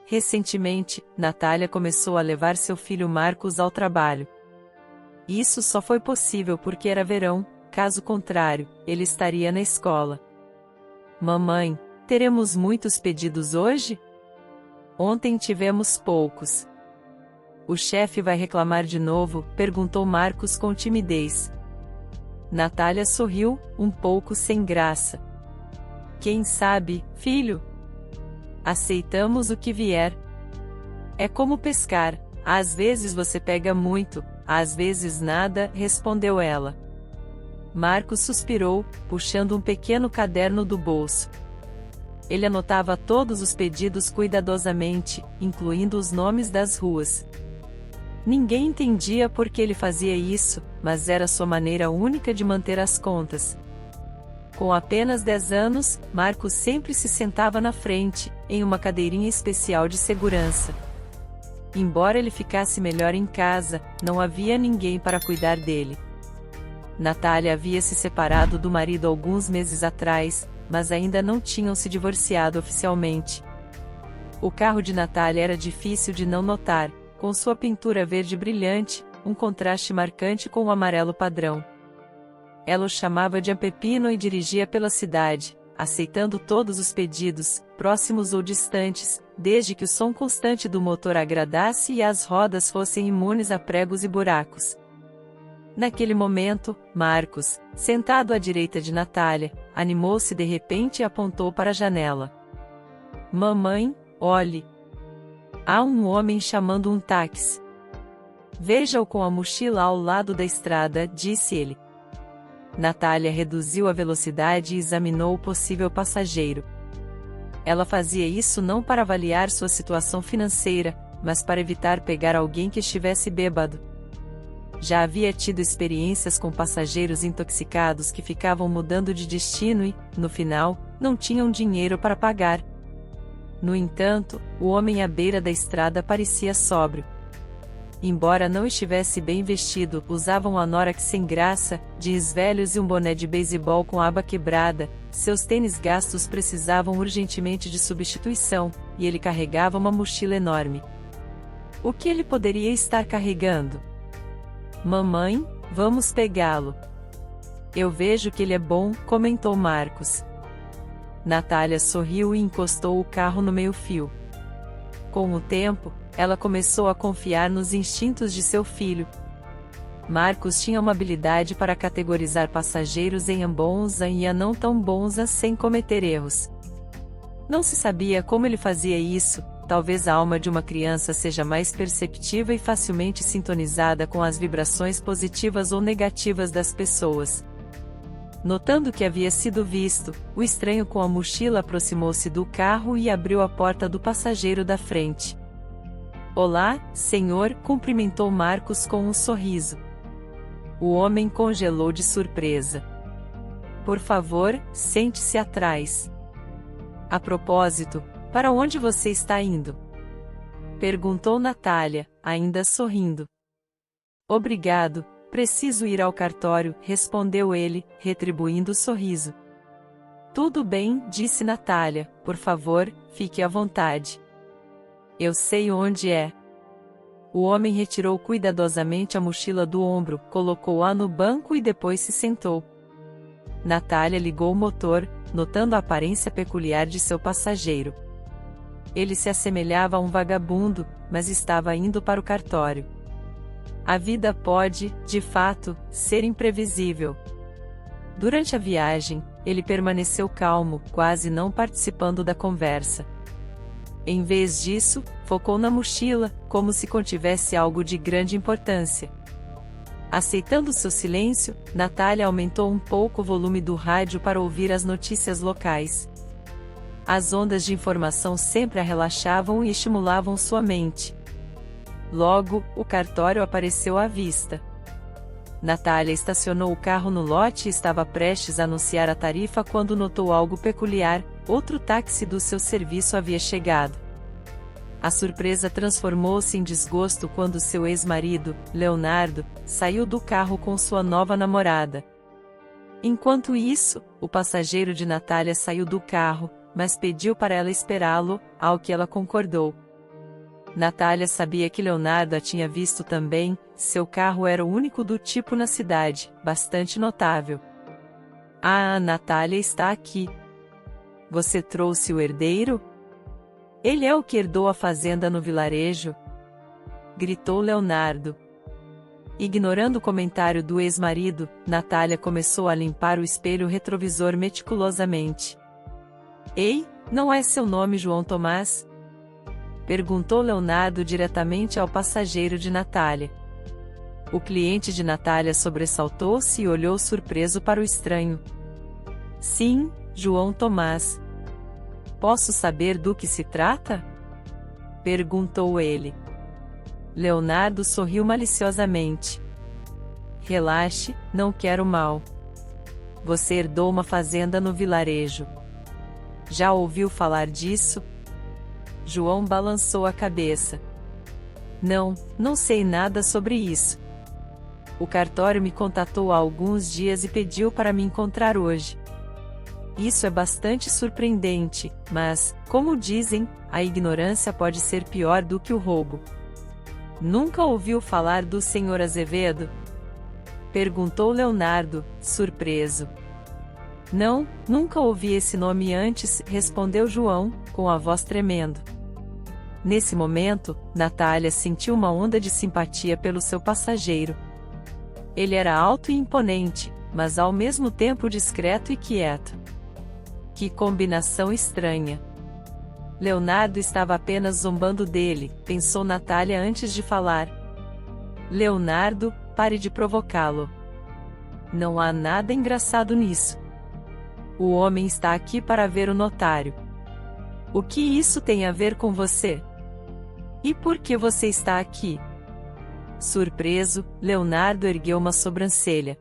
Recentemente, Natália começou a levar seu filho Marcos ao trabalho. Isso só foi possível porque era verão, caso contrário, ele estaria na escola. Mamãe, teremos muitos pedidos hoje? Ontem tivemos poucos. O chefe vai reclamar de novo? Perguntou Marcos com timidez. Natália sorriu, um pouco sem graça. Quem sabe, filho? Aceitamos o que vier. É como pescar, às vezes você pega muito, às vezes nada, respondeu ela. Marcos suspirou, puxando um pequeno caderno do bolso. Ele anotava todos os pedidos cuidadosamente, incluindo os nomes das ruas. Ninguém entendia por que ele fazia isso, mas era sua maneira única de manter as contas. Com apenas 10 anos, Marcos sempre se sentava na frente, em uma cadeirinha especial de segurança. Embora ele ficasse melhor em casa, não havia ninguém para cuidar dele. Natália havia se separado do marido alguns meses atrás, mas ainda não tinham se divorciado oficialmente. O carro de Natália era difícil de não notar, com sua pintura verde brilhante, um contraste marcante com o amarelo padrão. Ela o chamava de Pepino e dirigia pela cidade, aceitando todos os pedidos, próximos ou distantes, desde que o som constante do motor agradasse e as rodas fossem imunes a pregos e buracos. Naquele momento, Marcos, sentado à direita de Natália, animou-se de repente e apontou para a janela. Mamãe, olhe! Há um homem chamando um táxi. Veja-o com a mochila ao lado da estrada, disse ele. Natália reduziu a velocidade e examinou o possível passageiro. Ela fazia isso não para avaliar sua situação financeira, mas para evitar pegar alguém que estivesse bêbado. Já havia tido experiências com passageiros intoxicados que ficavam mudando de destino e, no final, não tinham dinheiro para pagar. No entanto, o homem à beira da estrada parecia sóbrio. Embora não estivesse bem vestido, usava um anorak sem graça, jeans velhos e um boné de beisebol com aba quebrada, seus tênis gastos precisavam urgentemente de substituição, e ele carregava uma mochila enorme. O que ele poderia estar carregando? Mamãe, vamos pegá-lo. Eu vejo que ele é bom, comentou Marcos. Natália sorriu e encostou o carro no meio-fio. Com o tempo, ela começou a confiar nos instintos de seu filho. Marcos tinha uma habilidade para categorizar passageiros em bons e não tão bons sem cometer erros. Não se sabia como ele fazia isso, talvez a alma de uma criança seja mais perceptiva e facilmente sintonizada com as vibrações positivas ou negativas das pessoas. Notando que havia sido visto, o estranho com a mochila aproximou-se do carro e abriu a porta do passageiro da frente. Olá, senhor, cumprimentou Marcos com um sorriso. O homem congelou de surpresa. Por favor, sente-se atrás. A propósito, para onde você está indo? Perguntou Natália, ainda sorrindo. Obrigado, preciso ir ao cartório, respondeu ele, retribuindo o sorriso. Tudo bem, disse Natália, por favor, fique à vontade. Eu sei onde é. O homem retirou cuidadosamente a mochila do ombro, colocou-a no banco e depois se sentou. Natália ligou o motor, notando a aparência peculiar de seu passageiro. Ele se assemelhava a um vagabundo, mas estava indo para o cartório. A vida pode, de fato, ser imprevisível. Durante a viagem, ele permaneceu calmo, quase não participando da conversa. Em vez disso, focou na mochila, como se contivesse algo de grande importância. Aceitando seu silêncio, Natália aumentou um pouco o volume do rádio para ouvir as notícias locais. As ondas de informação sempre a relaxavam e estimulavam sua mente. Logo, o cartório apareceu à vista. Natália estacionou o carro no lote e estava prestes a anunciar a tarifa quando notou algo peculiar: outro táxi do seu serviço havia chegado. A surpresa transformou-se em desgosto quando seu ex-marido, Leonardo, saiu do carro com sua nova namorada. Enquanto isso, o passageiro de Natália saiu do carro, mas pediu para ela esperá-lo, ao que ela concordou. Natália sabia que Leonardo a tinha visto também, seu carro era o único do tipo na cidade, bastante notável. Ah, Natália está aqui. Você trouxe o herdeiro? Ele é o que herdou a fazenda no vilarejo? Gritou Leonardo. Ignorando o comentário do ex-marido, Natália começou a limpar o espelho retrovisor meticulosamente. Ei, não é seu nome João Tomás? Perguntou Leonardo diretamente ao passageiro de Natália. O cliente de Natália sobressaltou-se e olhou surpreso para o estranho. Sim, João Tomás. Posso saber do que se trata? Perguntou ele. Leonardo sorriu maliciosamente. Relaxe, não quero mal. Você herdou uma fazenda no vilarejo. Já ouviu falar disso? João balançou a cabeça. Não sei nada sobre isso. O cartório me contatou há alguns dias e pediu para me encontrar hoje. Isso é bastante surpreendente, mas, como dizem, a ignorância pode ser pior do que o roubo. Nunca ouviu falar do Sr. Azevedo? Perguntou Leonardo, surpreso. Não, nunca ouvi esse nome antes, respondeu João, com a voz tremendo. Nesse momento, Natália sentiu uma onda de simpatia pelo seu passageiro. Ele era alto e imponente, mas ao mesmo tempo discreto e quieto. Que combinação estranha. Leonardo estava apenas zombando dele, pensou Natália antes de falar. Leonardo, pare de provocá-lo. Não há nada engraçado nisso. O homem está aqui para ver o notário. O que isso tem a ver com você? E por que você está aqui? Surpreso, Leonardo ergueu uma sobrancelha.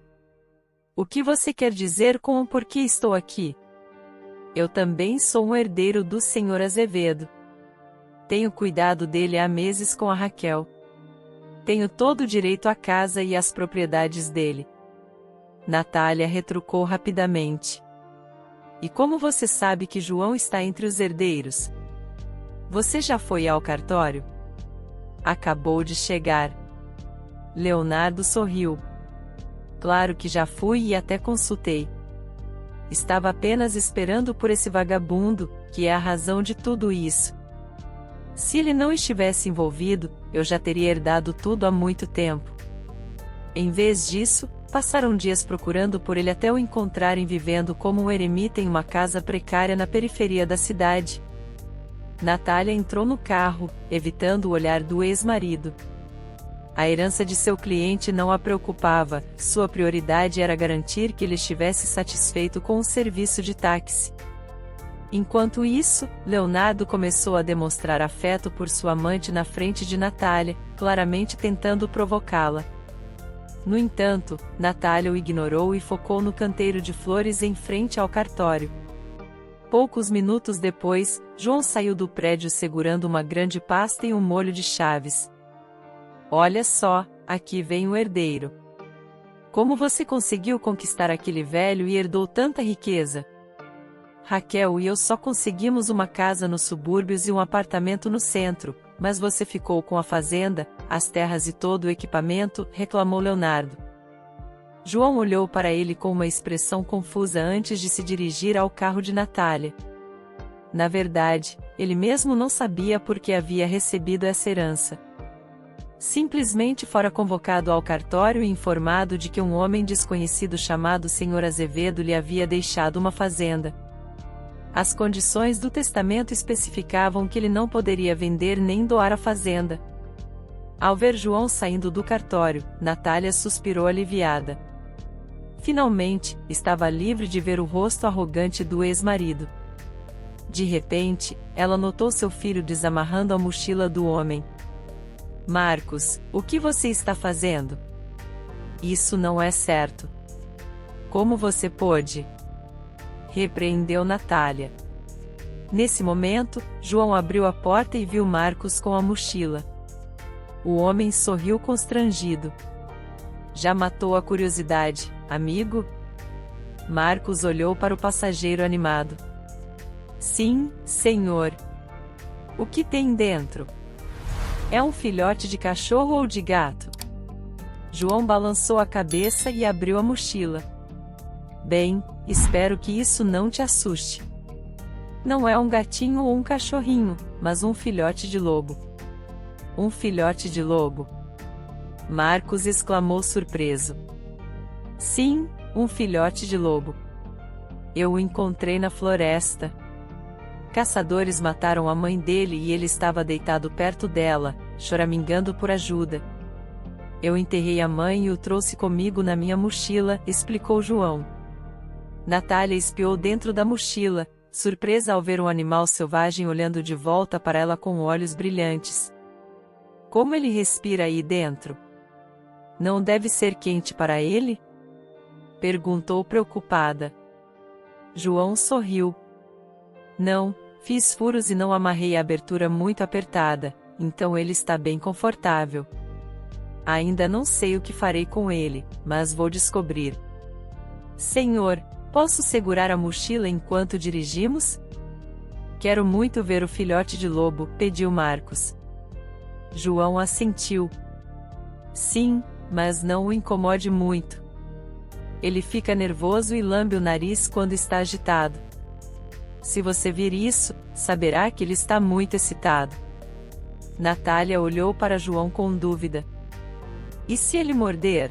O que você quer dizer com o porquê estou aqui? Eu também sou um herdeiro do Sr. Azevedo. Tenho cuidado dele há meses com a Raquel. Tenho todo o direito à casa e às propriedades dele. Natália retrucou rapidamente. E como você sabe que João está entre os herdeiros? Você já foi ao cartório? Acabou de chegar. Leonardo sorriu. Claro que já fui e até consultei. Estava apenas esperando por esse vagabundo, que é a razão de tudo isso. Se ele não estivesse envolvido, eu já teria herdado tudo há muito tempo. Em vez disso, passaram dias procurando por ele até o encontrarem vivendo como um eremita em uma casa precária na periferia da cidade. Natália entrou no carro, evitando o olhar do ex-marido. A herança de seu cliente não a preocupava, sua prioridade era garantir que ele estivesse satisfeito com o serviço de táxi. Enquanto isso, Leonardo começou a demonstrar afeto por sua amante na frente de Natália, claramente tentando provocá-la. No entanto, Natália o ignorou e focou no canteiro de flores em frente ao cartório. Poucos minutos depois, João saiu do prédio segurando uma grande pasta e um molho de chaves. Olha só, aqui vem o herdeiro. Como você conseguiu conquistar aquele velho e herdou tanta riqueza? Raquel e eu só conseguimos uma casa nos subúrbios e um apartamento no centro, mas você ficou com a fazenda, as terras e todo o equipamento, reclamou Leonardo. João olhou para ele com uma expressão confusa antes de se dirigir ao carro de Natália. Na verdade, ele mesmo não sabia por que havia recebido essa herança. Simplesmente fora convocado ao cartório e informado de que um homem desconhecido chamado Sr. Azevedo lhe havia deixado uma fazenda. As condições do testamento especificavam que ele não poderia vender nem doar a fazenda. Ao ver João saindo do cartório, Natália suspirou aliviada. Finalmente, estava livre de ver o rosto arrogante do ex-marido. De repente, ela notou seu filho desamarrando a mochila do homem. Marcos, o que você está fazendo? Isso não é certo. Como você pôde? Repreendeu Natália. Nesse momento, João abriu a porta e viu Marcos com a mochila. O homem sorriu constrangido. Já matou a curiosidade, amigo? Marcos olhou para o passageiro animado. Sim, senhor. O que tem dentro? É um filhote de cachorro ou de gato? João balançou a cabeça e abriu a mochila. Bem, espero que isso não te assuste. Não é um gatinho ou um cachorrinho, mas um filhote de lobo. Um filhote de lobo? Marcos exclamou surpreso. Sim, um filhote de lobo. Eu o encontrei na floresta. Caçadores mataram a mãe dele e ele estava deitado perto dela, choramingando por ajuda. Eu enterrei a mãe e o trouxe comigo na minha mochila, explicou João. Natália espiou dentro da mochila, surpresa ao ver um animal selvagem olhando de volta para ela com olhos brilhantes. Como ele respira aí dentro? Não deve ser quente para ele? Perguntou preocupada. João sorriu. Não, fiz furos e não amarrei a abertura muito apertada, então ele está bem confortável. Ainda não sei o que farei com ele, mas vou descobrir. Senhor, posso segurar a mochila enquanto dirigimos? Quero muito ver o filhote de lobo, pediu Marcos. João assentiu. Sim, mas não o incomode muito. Ele fica nervoso e lambe o nariz quando está agitado. Se você vir isso, saberá que ele está muito excitado. Natália olhou para João com dúvida. E se ele morder?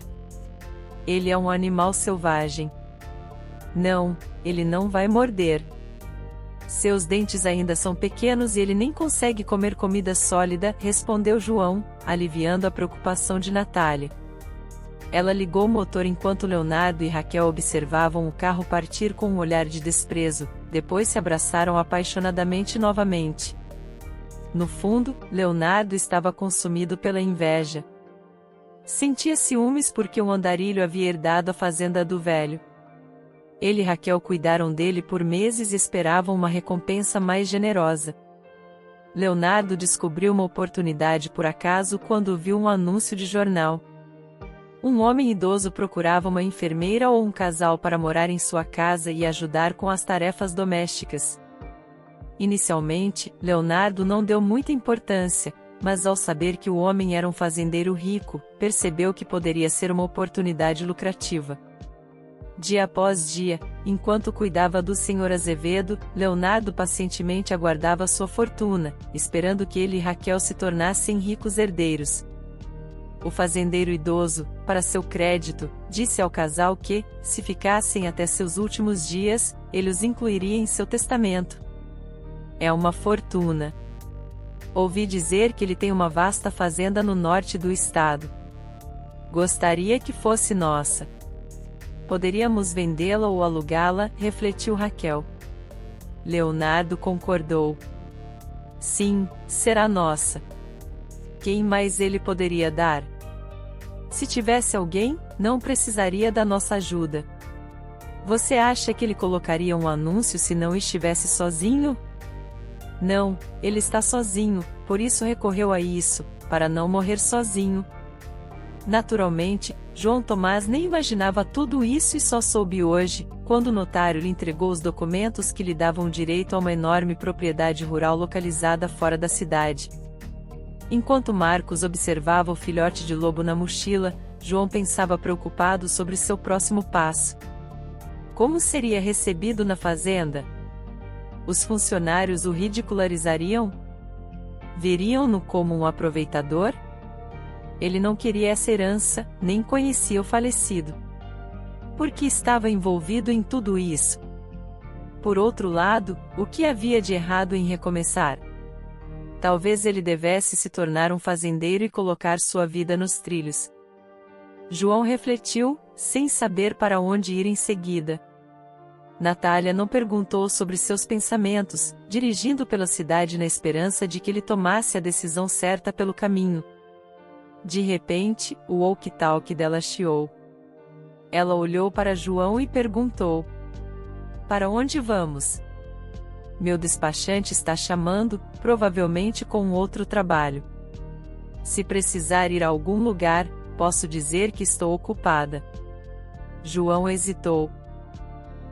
Ele é um animal selvagem. Não, ele não vai morder. Seus dentes ainda são pequenos e ele nem consegue comer comida sólida, respondeu João, aliviando a preocupação de Natália. Ela ligou o motor enquanto Leonardo e Raquel observavam o carro partir com um olhar de desprezo, depois se abraçaram apaixonadamente novamente. No fundo, Leonardo estava consumido pela inveja. Sentia ciúmes porque um andarilho havia herdado a fazenda do velho. Ele e Raquel cuidaram dele por meses e esperavam uma recompensa mais generosa. Leonardo descobriu uma oportunidade por acaso quando viu um anúncio de jornal. Um homem idoso procurava uma enfermeira ou um casal para morar em sua casa e ajudar com as tarefas domésticas. Inicialmente, Leonardo não deu muita importância, mas ao saber que o homem era um fazendeiro rico, percebeu que poderia ser uma oportunidade lucrativa. Dia após dia, enquanto cuidava do Sr. Azevedo, Leonardo pacientemente aguardava sua fortuna, esperando que ele e Raquel se tornassem ricos herdeiros. O fazendeiro idoso, para seu crédito, disse ao casal que, se ficassem até seus últimos dias, ele os incluiria em seu testamento. É uma fortuna. Ouvi dizer que ele tem uma vasta fazenda no norte do estado. Gostaria que fosse nossa. Poderíamos vendê-la ou alugá-la, refletiu Raquel. Leonardo concordou. Sim, será nossa. Quem mais ele poderia dar? Se tivesse alguém, não precisaria da nossa ajuda. Você acha que ele colocaria um anúncio se não estivesse sozinho? Não, ele está sozinho, por isso recorreu a isso, para não morrer sozinho. Naturalmente, João Tomás nem imaginava tudo isso e só soube hoje, quando o notário lhe entregou os documentos que lhe davam direito a uma enorme propriedade rural localizada fora da cidade. Enquanto Marcos observava o filhote de lobo na mochila, João pensava preocupado sobre seu próximo passo. Como seria recebido na fazenda? Os funcionários o ridicularizariam? Veriam-no como um aproveitador? Ele não queria essa herança, nem conhecia o falecido. Por que estava envolvido em tudo isso? Por outro lado, o que havia de errado em recomeçar? Talvez ele devesse se tornar um fazendeiro e colocar sua vida nos trilhos. João refletiu, sem saber para onde ir em seguida. Natália não perguntou sobre seus pensamentos, dirigindo pela cidade na esperança de que ele tomasse a decisão certa pelo caminho. De repente, o walkie-talkie dela chiou. Ela olhou para João e perguntou: Para onde vamos? Meu despachante está chamando, provavelmente com outro trabalho. Se precisar ir a algum lugar, posso dizer que estou ocupada. João hesitou.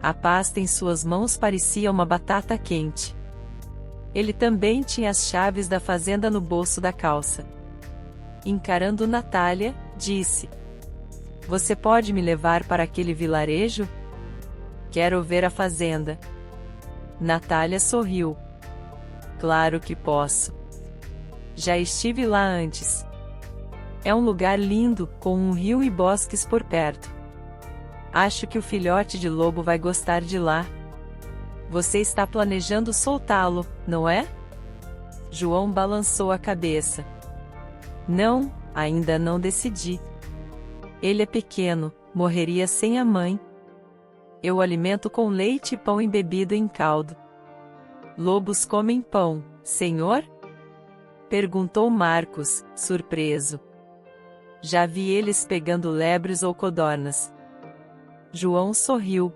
A pasta em suas mãos parecia uma batata quente. Ele também tinha as chaves da fazenda no bolso da calça. Encarando Natália, disse: Você pode me levar para aquele vilarejo? Quero ver a fazenda. Natália sorriu. Claro que posso. Já estive lá antes. É um lugar lindo, com um rio e bosques por perto. Acho que o filhote de lobo vai gostar de lá. Você está planejando soltá-lo, não é? João balançou a cabeça. Não, ainda não decidi. Ele é pequeno, morreria sem a mãe. Eu o alimento com leite e pão embebido em caldo. Lobos comem pão, senhor? Perguntou Marcos, surpreso. Já vi eles pegando lebres ou codornas. João sorriu.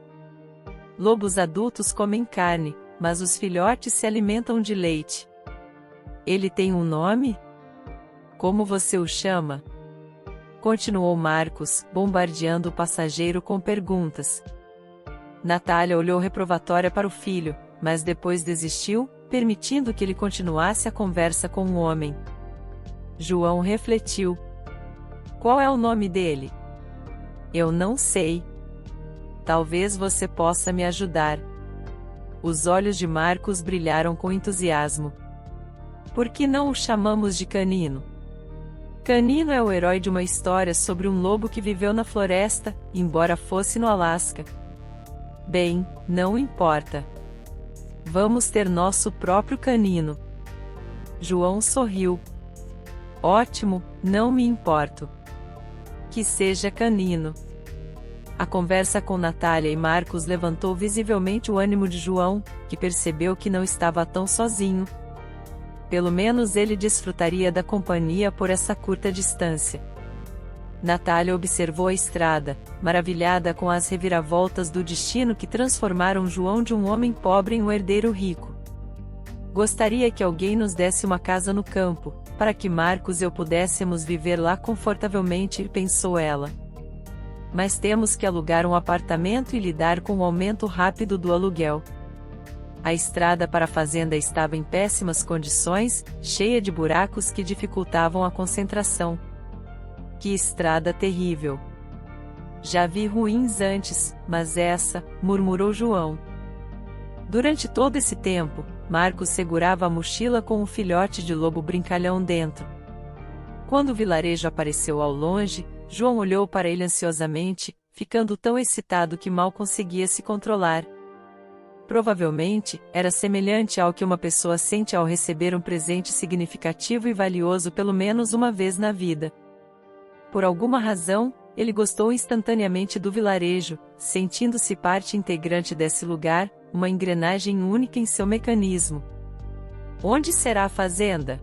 Lobos adultos comem carne, mas os filhotes se alimentam de leite. Ele tem um nome? Como você o chama? Continuou Marcos, bombardeando o passageiro com perguntas. Natália olhou reprovatória para o filho, mas depois desistiu, permitindo que ele continuasse a conversa com o homem. João refletiu. Qual é o nome dele? Eu não sei. Talvez você possa me ajudar. Os olhos de Marcos brilharam com entusiasmo. Por que não o chamamos de Canino? Canino é o herói de uma história sobre um lobo que viveu na floresta, embora fosse no Alasca. Bem, não importa. Vamos ter nosso próprio canino. João sorriu. Ótimo, não me importo. Que seja Canino. A conversa com Natália e Marcos levantou visivelmente o ânimo de João, que percebeu que não estava tão sozinho. Pelo menos ele desfrutaria da companhia por essa curta distância. Natália observou a estrada, maravilhada com as reviravoltas do destino que transformaram João de um homem pobre em um herdeiro rico. Gostaria que alguém nos desse uma casa no campo, para que Marcos e eu pudéssemos viver lá confortavelmente, pensou ela. Mas temos que alugar um apartamento e lidar com o aumento rápido do aluguel. A estrada para a fazenda estava em péssimas condições, cheia de buracos que dificultavam a concentração. Que estrada terrível! Já vi ruins antes, mas essa, murmurou João. Durante todo esse tempo, Marcos segurava a mochila com um filhote de lobo brincalhão dentro. Quando o vilarejo apareceu ao longe, João olhou para ele ansiosamente, ficando tão excitado que mal conseguia se controlar. Provavelmente, era semelhante ao que uma pessoa sente ao receber um presente significativo e valioso pelo menos uma vez na vida. Por alguma razão, ele gostou instantaneamente do vilarejo, sentindo-se parte integrante desse lugar, uma engrenagem única em seu mecanismo. Onde será a fazenda?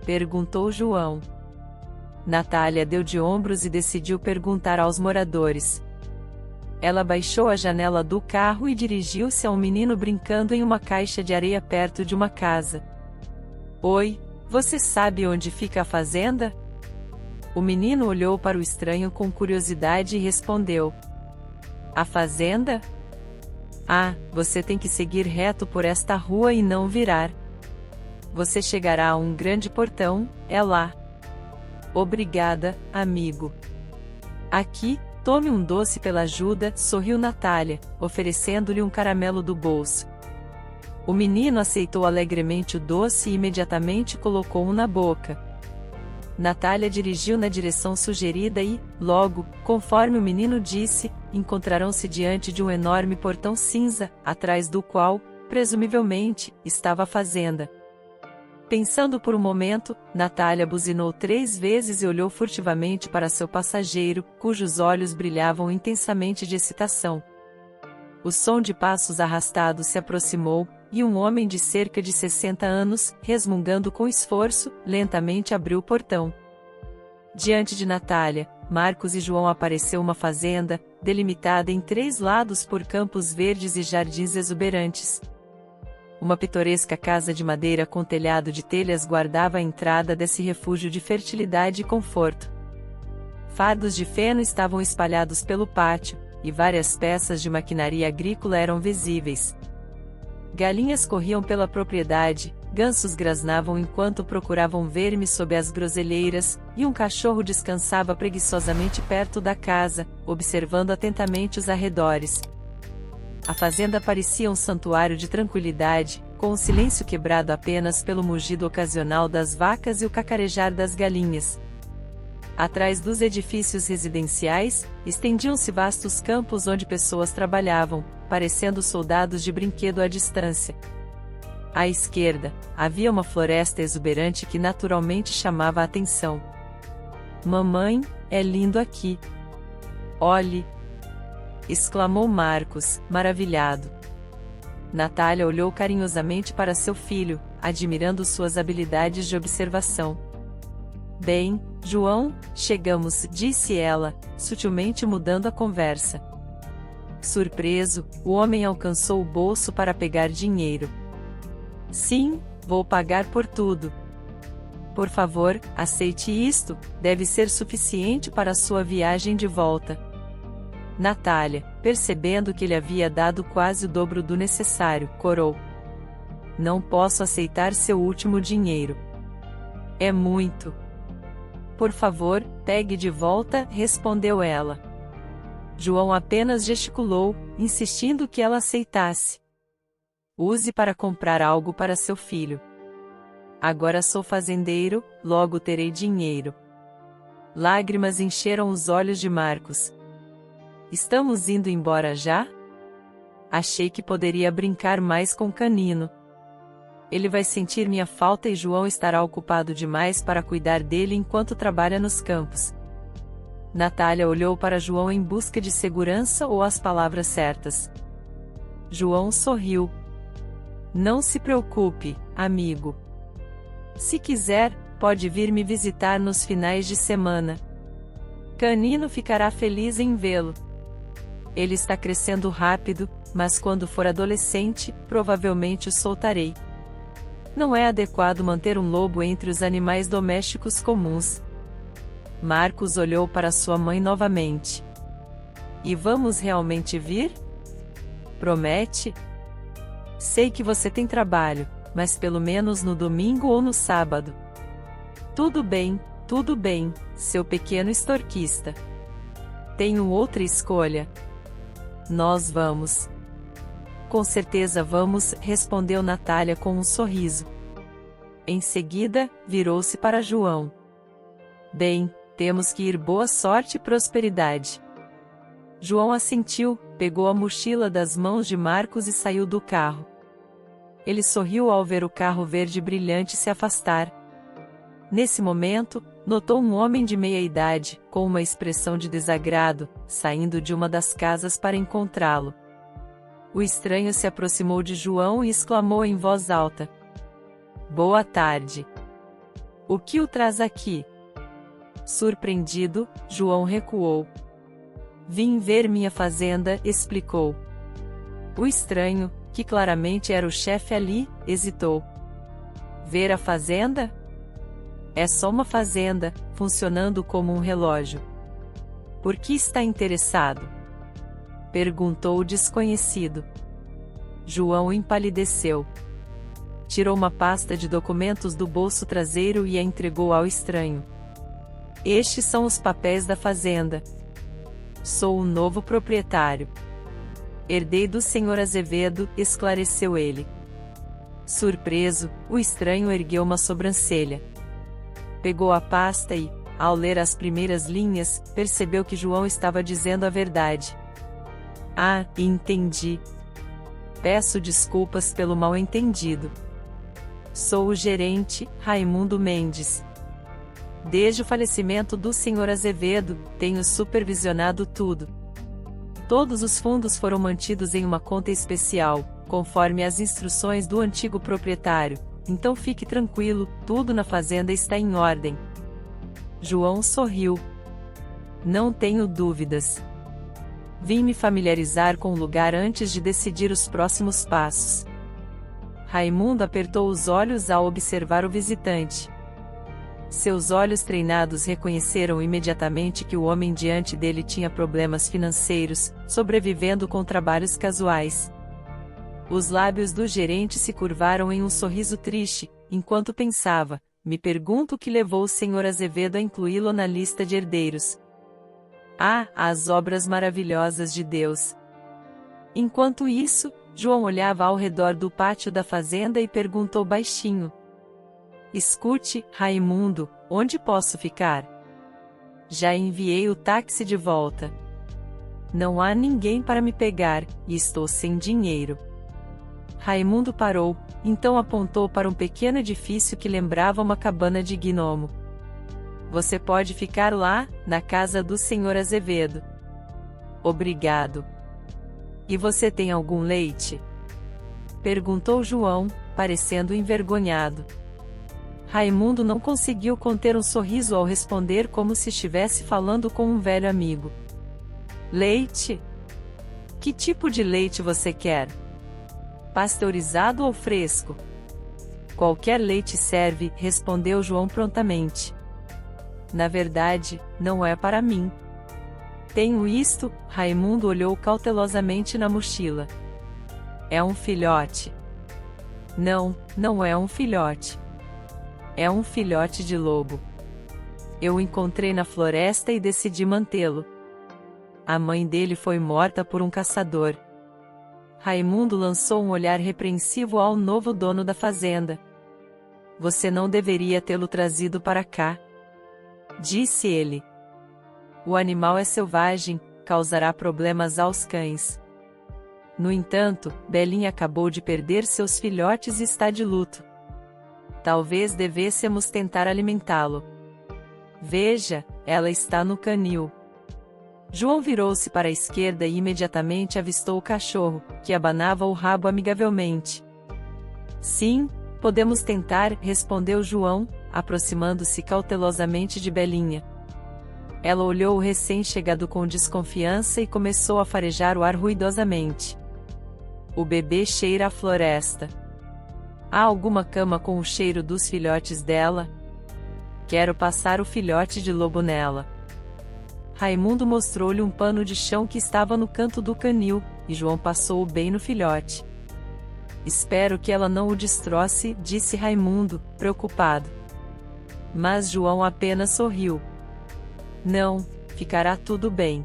Perguntou João. Natália deu de ombros e decidiu perguntar aos moradores. Ela baixou a janela do carro e dirigiu-se a um menino brincando em uma caixa de areia perto de uma casa. Oi, você sabe onde fica a fazenda? O menino olhou para o estranho com curiosidade e respondeu. A fazenda? Ah, você tem que seguir reto por esta rua e não virar. Você chegará a um grande portão, é lá. Obrigada, amigo. Aqui, tome um doce pela ajuda, sorriu Natália, oferecendo-lhe um caramelo do bolso. O menino aceitou alegremente o doce e imediatamente colocou-o na boca. Natália dirigiu na direção sugerida e, logo, conforme o menino disse, encontraram-se diante de um enorme portão cinza, atrás do qual, presumivelmente, estava a fazenda. Pensando por um momento, Natália buzinou 3 vezes e olhou furtivamente para seu passageiro, cujos olhos brilhavam intensamente de excitação. O som de passos arrastados se aproximou, e um homem de cerca de 60 anos, resmungando com esforço, lentamente abriu o portão. Diante de Natália, Marcos e João apareceu uma fazenda, delimitada em 3 lados por campos verdes e jardins exuberantes. Uma pitoresca casa de madeira com telhado de telhas guardava a entrada desse refúgio de fertilidade e conforto. Fardos de feno estavam espalhados pelo pátio, e várias peças de maquinaria agrícola eram visíveis. Galinhas corriam pela propriedade, gansos grasnavam enquanto procuravam verme sob as groselheiras, e um cachorro descansava preguiçosamente perto da casa, observando atentamente os arredores. A fazenda parecia um santuário de tranquilidade, com o silêncio quebrado apenas pelo mugido ocasional das vacas e o cacarejar das galinhas. Atrás dos edifícios residenciais, estendiam-se vastos campos onde pessoas trabalhavam, parecendo soldados de brinquedo à distância. À esquerda, havia uma floresta exuberante que naturalmente chamava a atenção. "Mamãe, é lindo aqui. Olhe!" exclamou Marcos, maravilhado. Natália olhou carinhosamente para seu filho, admirando suas habilidades de observação. "Bem, João, chegamos", disse ela, sutilmente mudando a conversa. Surpreso, o homem alcançou o bolso para pegar dinheiro. "Sim, vou pagar por tudo. Por favor, aceite isto, deve ser suficiente para sua viagem de volta." Natália, percebendo que ele havia dado quase o dobro do necessário, corou. "Não posso aceitar seu último dinheiro. É muito." "Por favor, pegue de volta", respondeu ela. João apenas gesticulou, insistindo que ela aceitasse. "Use para comprar algo para seu filho. Agora sou fazendeiro, logo terei dinheiro." Lágrimas encheram os olhos de Marcos. "Estamos indo embora já? Achei que poderia brincar mais com Canino. Ele vai sentir minha falta e João estará ocupado demais para cuidar dele enquanto trabalha nos campos." Natália olhou para João em busca de segurança ou as palavras certas. João sorriu. "Não se preocupe, amigo. Se quiser, pode vir me visitar nos finais de semana. Canino ficará feliz em vê-lo. Ele está crescendo rápido, mas quando for adolescente, provavelmente o soltarei. Não é adequado manter um lobo entre os animais domésticos comuns." Marcos olhou para sua mãe novamente. "E vamos realmente vir? Promete? Sei que você tem trabalho, mas pelo menos no domingo ou no sábado." Tudo bem, seu pequeno extorquista. Tenho outra escolha." "Nós vamos." "Com certeza vamos", respondeu Natália com um sorriso. Em seguida, virou-se para João. "Bem, temos que ir, boa sorte e prosperidade." João assentiu, pegou a mochila das mãos de Marcos e saiu do carro. Ele sorriu ao ver o carro verde brilhante se afastar. Nesse momento, notou um homem de meia idade, com uma expressão de desagrado, saindo de uma das casas para encontrá-lo. O estranho se aproximou de João e exclamou em voz alta: "Boa tarde. O que o traz aqui?" Surpreendido, João recuou. "Vim ver minha fazenda", explicou. O estranho, que claramente era o chefe ali, hesitou. "Ver a fazenda? É só uma fazenda, funcionando como um relógio. Por que está interessado?" perguntou o desconhecido. João empalideceu. Tirou uma pasta de documentos do bolso traseiro e a entregou ao estranho. "Estes são os papéis da fazenda. Sou o novo proprietário. Herdei do Sr. Azevedo", esclareceu ele. Surpreso, o estranho ergueu uma sobrancelha. Pegou a pasta e, ao ler as primeiras linhas, percebeu que João estava dizendo a verdade. "Ah, entendi. Peço desculpas pelo mal-entendido. Sou o gerente, Raimundo Mendes. Desde o falecimento do Sr. Azevedo, tenho supervisionado tudo. Todos os fundos foram mantidos em uma conta especial, conforme as instruções do antigo proprietário, então fique tranquilo, tudo na fazenda está em ordem." João sorriu. "Não tenho dúvidas. Vim me familiarizar com o lugar antes de decidir os próximos passos." Raimundo apertou os olhos ao observar o visitante. Seus olhos treinados reconheceram imediatamente que o homem diante dele tinha problemas financeiros, sobrevivendo com trabalhos casuais. Os lábios do gerente se curvaram em um sorriso triste, enquanto pensava: me pergunto o que levou o Sr. Azevedo a incluí-lo na lista de herdeiros. Ah, as obras maravilhosas de Deus! Enquanto isso, João olhava ao redor do pátio da fazenda e perguntou baixinho: escute, Raimundo, onde posso ficar? Já enviei o táxi de volta. Não há ninguém para me pegar, e estou sem dinheiro. Raimundo parou, então apontou para um pequeno edifício que lembrava uma cabana de gnomo. Você pode ficar lá, na casa do Sr. Azevedo. Obrigado. E você tem algum leite? Perguntou João, parecendo envergonhado. Raimundo não conseguiu conter um sorriso ao responder como se estivesse falando com um velho amigo. Leite? Que tipo de leite você quer? Pasteurizado ou fresco? Qualquer leite serve, respondeu João prontamente. Na verdade, não é para mim. Tenho isto, Raimundo olhou cautelosamente na mochila. É um filhote. Não, não é um filhote. É um filhote de lobo. Eu o encontrei na floresta e decidi mantê-lo. A mãe dele foi morta por um caçador. Raimundo lançou um olhar repreensivo ao novo dono da fazenda. Você não deveria tê-lo trazido para cá, disse ele. O animal é selvagem, causará problemas aos cães. No entanto, Belinha acabou de perder seus filhotes e está de luto. Talvez devêssemos tentar alimentá-lo. Veja, ela está no canil. João virou-se para a esquerda e imediatamente avistou o cachorro, que abanava o rabo amigavelmente. Sim, podemos tentar, respondeu João, aproximando-se cautelosamente de Belinha. Ela olhou o recém-chegado com desconfiança e começou a farejar o ar ruidosamente. O bebê cheira a floresta. Há alguma cama com o cheiro dos filhotes dela? Quero passar o filhote de lobo nela. Raimundo mostrou-lhe um pano de chão que estava no canto do canil, e João passou-o bem no filhote. Espero que ela não o destroce, disse Raimundo, preocupado. Mas João apenas sorriu. Não, ficará tudo bem.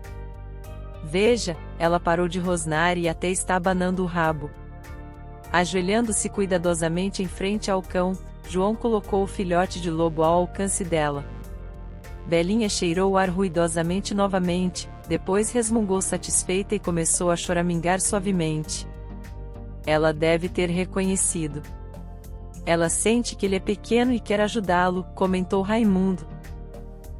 Veja, ela parou de rosnar e até está abanando o rabo. Ajoelhando-se cuidadosamente em frente ao cão, João colocou o filhote de lobo ao alcance dela. Belinha cheirou o ar ruidosamente novamente, depois resmungou satisfeita e começou a choramingar suavemente. Ela deve ter reconhecido. Ela sente que ele é pequeno e quer ajudá-lo, comentou Raimundo.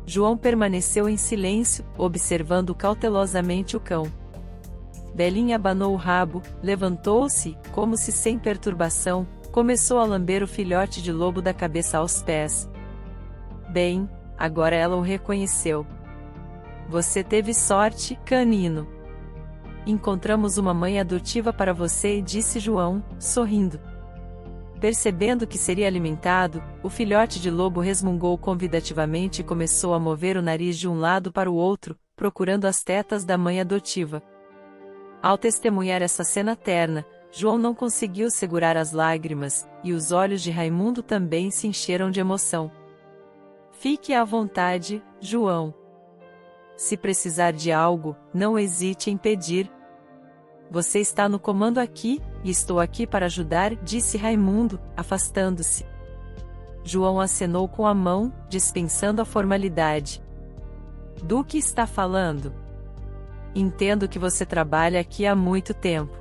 João permaneceu em silêncio, observando cautelosamente o cão. Belinha abanou o rabo, levantou-se, como se sem perturbação, começou a lamber o filhote de lobo da cabeça aos pés. Bem, agora ela o reconheceu. Você teve sorte, canino. Encontramos uma mãe adotiva para você, disse João, sorrindo. Percebendo que seria alimentado, o filhote de lobo resmungou convidativamente e começou a mover o nariz de um lado para o outro, procurando as tetas da mãe adotiva. Ao testemunhar essa cena terna, João não conseguiu segurar as lágrimas, e os olhos de Raimundo também se encheram de emoção. Fique à vontade, João. Se precisar de algo, não hesite em pedir. Você está no comando aqui, e estou aqui para ajudar, disse Raimundo, afastando-se. João acenou com a mão, dispensando a formalidade. Do que está falando? Entendo que você trabalha aqui há muito tempo.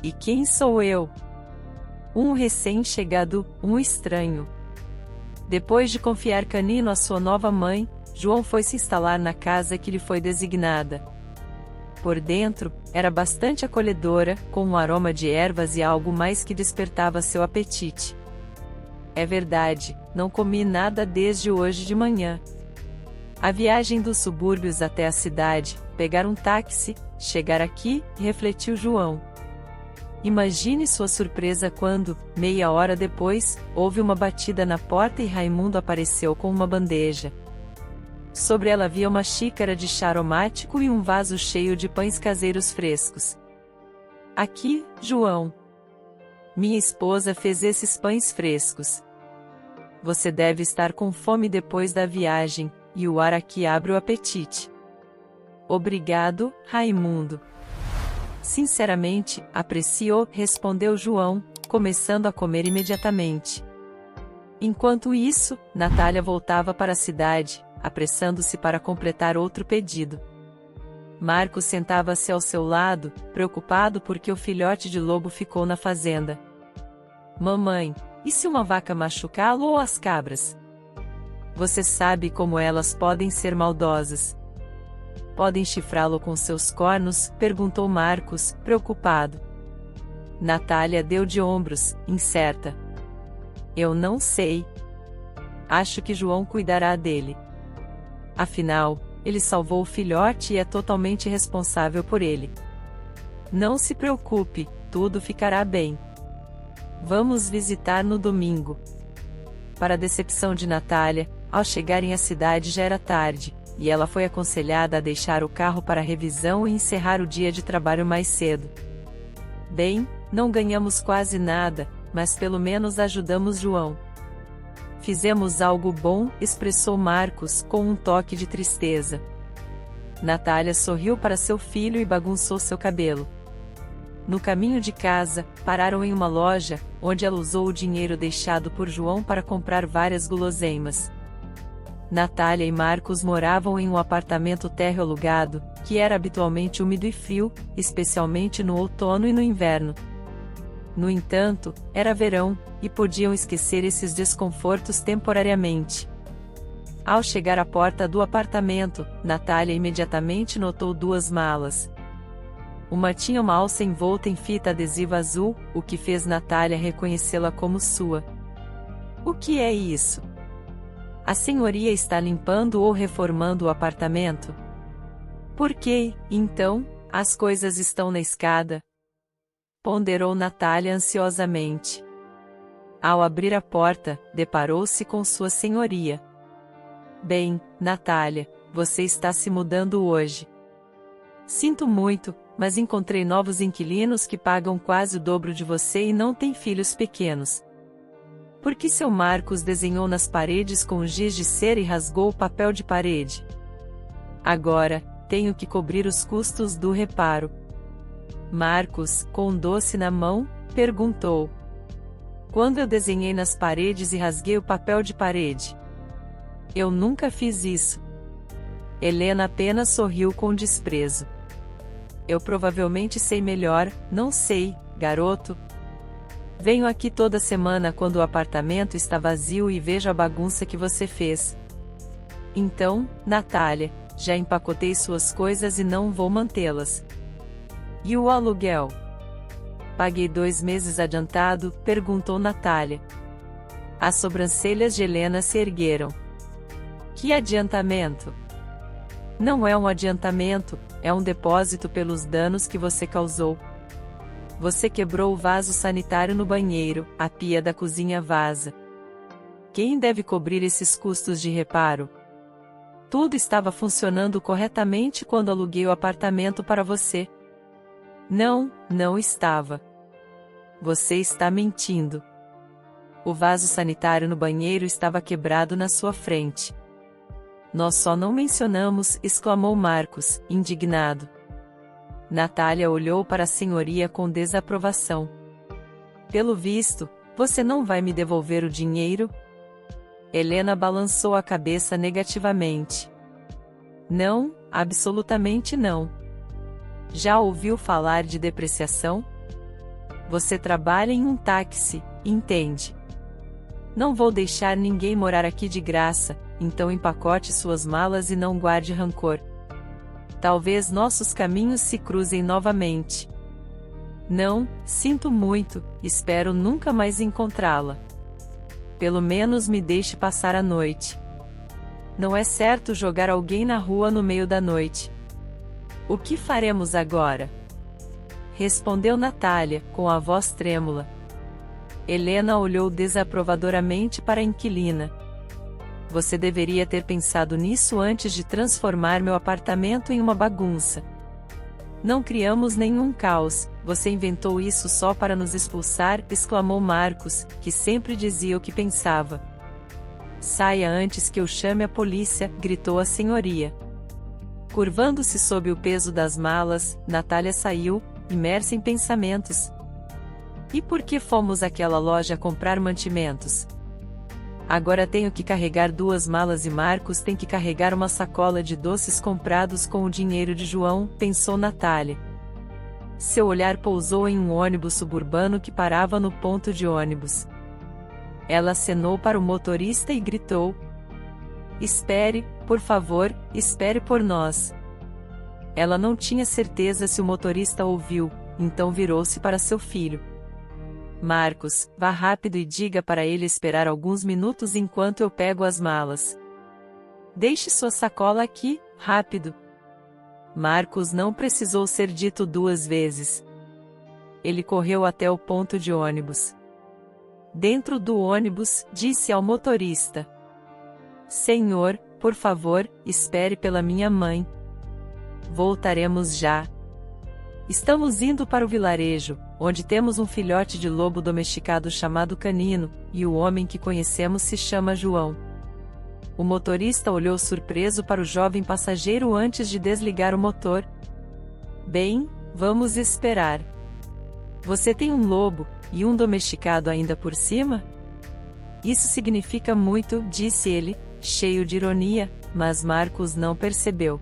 E quem sou eu? Um recém-chegado, um estranho. Depois de confiar Canino à sua nova mãe, João foi se instalar na casa que lhe foi designada. Por dentro, era bastante acolhedora, com um aroma de ervas e algo mais que despertava seu apetite. É verdade, não comi nada desde hoje de manhã. A viagem dos subúrbios até a cidade, pegar um táxi, chegar aqui, refletiu João. Imagine sua surpresa quando, meia hora depois, houve uma batida na porta e Raimundo apareceu com uma bandeja. Sobre ela havia uma xícara de chá aromático e um vaso cheio de pães caseiros frescos. Aqui, João. Minha esposa fez esses pães frescos. Você deve estar com fome depois da viagem, e o ar aqui abre o apetite. Obrigado, Raimundo. Sinceramente, aprecio, respondeu João, começando a comer imediatamente. Enquanto isso, Natália voltava para a cidade, apressando-se para completar outro pedido. Marcos sentava-se ao seu lado, preocupado porque o filhote de lobo ficou na fazenda. Mamãe, e se uma vaca machucá-lo ou as cabras? Você sabe como elas podem ser maldosas. Podem chifrá-lo com seus cornos? Perguntou Marcos, preocupado. Natália deu de ombros, incerta. Eu não sei. Acho que João cuidará dele. Afinal, ele salvou o filhote e é totalmente responsável por ele. Não se preocupe, tudo ficará bem. Vamos visitar no domingo. Para a decepção de Natália, ao chegarem à cidade já era tarde, e ela foi aconselhada a deixar o carro para revisão e encerrar o dia de trabalho mais cedo. Bem, não ganhamos quase nada, mas pelo menos ajudamos João. Fizemos algo bom, expressou Marcos, com um toque de tristeza. Natália sorriu para seu filho e bagunçou seu cabelo. No caminho de casa, pararam em uma loja, onde ela usou o dinheiro deixado por João para comprar várias guloseimas. Natália e Marcos moravam em um apartamento térreo alugado, que era habitualmente úmido e frio, especialmente no outono e no inverno. No entanto, era verão, e podiam esquecer esses desconfortos temporariamente. Ao chegar à porta do apartamento, Natália imediatamente notou duas malas. Uma tinha uma alça envolta em fita adesiva azul, o que fez Natália reconhecê-la como sua. O que é isso? A senhoria está limpando ou reformando o apartamento? Por que, então, as coisas estão na escada? Ponderou Natália ansiosamente. Ao abrir a porta, deparou-se com sua senhoria. Bem, Natália, você está se mudando hoje. Sinto muito, mas encontrei novos inquilinos que pagam quase o dobro de você e não têm filhos pequenos. Por que seu Marcos desenhou nas paredes com giz de cera e rasgou o papel de parede? Agora, tenho que cobrir os custos do reparo. Marcos, com um doce na mão, perguntou. Quando eu desenhei nas paredes e rasguei o papel de parede? Eu nunca fiz isso. Helena apenas sorriu com desprezo. Eu provavelmente sei melhor, não sei, garoto. Venho aqui toda semana quando o apartamento está vazio e vejo a bagunça que você fez. Então, Natália, já empacotei suas coisas e não vou mantê-las. E o aluguel? Paguei 2 meses adiantado, perguntou Natália. As sobrancelhas de Helena se ergueram. Que adiantamento? Não é um adiantamento, é um depósito pelos danos que você causou. Você quebrou o vaso sanitário no banheiro, a pia da cozinha vaza. Quem deve cobrir esses custos de reparo? Tudo estava funcionando corretamente quando aluguei o apartamento para você. Não, não estava. Você está mentindo. O vaso sanitário no banheiro estava quebrado na sua frente. Nós só não mencionamos, exclamou Marcos, indignado. Natália olhou para a senhoria com desaprovação. Pelo visto, você não vai me devolver o dinheiro? Helena balançou a cabeça negativamente. Não, absolutamente não. Já ouviu falar de depreciação? Você trabalha em um táxi, entende? Não vou deixar ninguém morar aqui de graça, então empacote suas malas e não guarde rancor. Talvez nossos caminhos se cruzem novamente. Não, sinto muito, espero nunca mais encontrá-la. Pelo menos me deixe passar a noite. Não é certo jogar alguém na rua no meio da noite. O que faremos agora? Respondeu Natália, com a voz trêmula. Helena olhou desaprovadoramente para a inquilina. Você deveria ter pensado nisso antes de transformar meu apartamento em uma bagunça. Não criamos nenhum caos, você inventou isso só para nos expulsar, exclamou Marcos, que sempre dizia o que pensava. Saia antes que eu chame a polícia, gritou a senhoria. Curvando-se sob o peso das malas, Natália saiu, imersa em pensamentos. E por que fomos àquela loja comprar mantimentos? Agora tenho que carregar 2 malas e Marcos tem que carregar uma sacola de doces comprados com o dinheiro de João, pensou Natália. Seu olhar pousou em um ônibus suburbano que parava no ponto de ônibus. Ela acenou para o motorista e gritou: Espere, por favor, espere por nós. Ela não tinha certeza se o motorista ouviu, então virou-se para seu filho. Marcos, vá rápido e diga para ele esperar alguns minutos enquanto eu pego as malas. Deixe sua sacola aqui, rápido. Marcos não precisou ser dito 2 vezes. Ele correu até o ponto de ônibus. Dentro do ônibus, disse ao motorista: Senhor, por favor, espere pela minha mãe. Voltaremos já. Estamos indo para o vilarejo, onde temos um filhote de lobo domesticado chamado Canino, e o homem que conhecemos se chama João. O motorista olhou surpreso para o jovem passageiro antes de desligar o motor. Bem, vamos esperar. Você tem um lobo, e um domesticado ainda por cima? Isso significa muito, disse ele, cheio de ironia, mas Marcos não percebeu.